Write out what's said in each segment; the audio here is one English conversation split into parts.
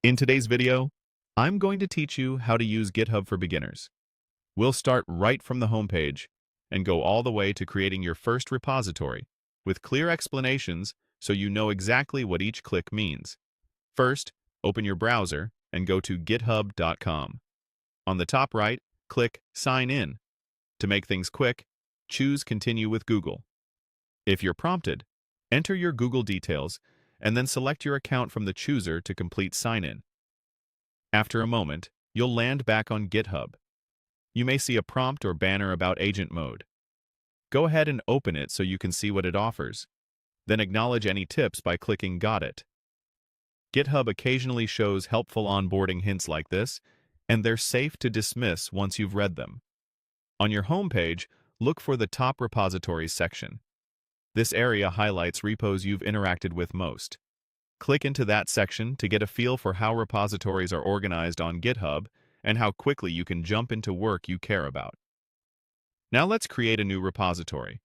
In today's video, I'm going to teach you how to use GitHub for beginners. We'll start right from the homepage and go all the way to creating your first repository with clear explanations so you know exactly what each click means. First, open your browser and go to github.com. On the top right, click Sign In. To make things quick, choose Continue with Google. If you're prompted, enter your Google details and then select your account from the chooser to complete sign-in. After a moment, you'll land back on GitHub. You may see a prompt or banner about agent mode. Go ahead and open it so you can see what it offers. Then acknowledge any tips by clicking Got It. GitHub occasionally shows helpful onboarding hints like this, and they're safe to dismiss once you've read them. On your homepage, look for the Top Repositories section. This area highlights repos you've interacted with most. Click into that section to get a feel for how repositories are organized on GitHub and how quickly you can jump into work you care about. Now let's create a new repository.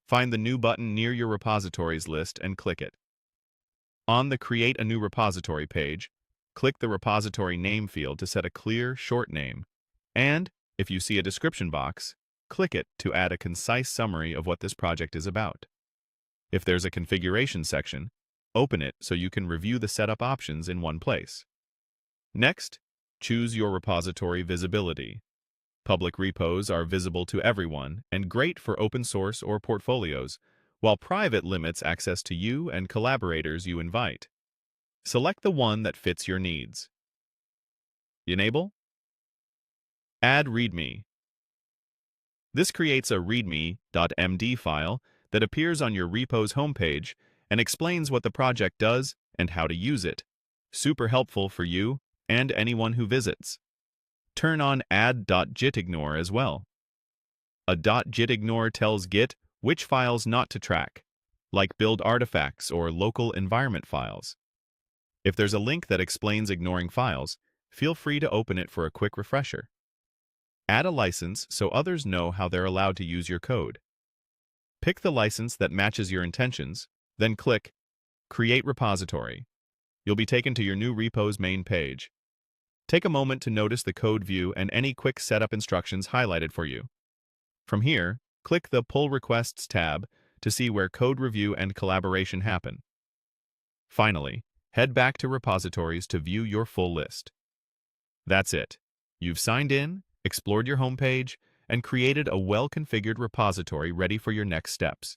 Find the New button near your repositories list and click it. On the Create a New Repository page, click the repository name field to set a clear, short name, and, if you see a description box, click it to add a concise summary of what this project is about. If there's a configuration section, open it so you can review the setup options in one place. Next, choose your repository visibility. Public repos are visible to everyone and great for open source or portfolios, while private limits access to you and collaborators you invite. Select the one that fits your needs. Enable Add README. This creates a readme.md file that appears on your repo's homepage and explains what the project does and how to use it. Super helpful for you and anyone who visits. Turn on add.gitignore as well. A .gitignore tells Git which files not to track, like build artifacts or local environment files. If there's a link that explains ignoring files, feel free to open it for a quick refresher. Add a license so others know how they're allowed to use your code. Pick the license that matches your intentions, then click Create Repository. You'll be taken to your new repo's main page. Take a moment to notice the code view and any quick setup instructions highlighted for you. From here, click the Pull Requests tab to see where code review and collaboration happen. Finally, head back to Repositories to view your full list. That's it. You've signed in, explored your homepage, and created a well-configured repository ready for your next steps.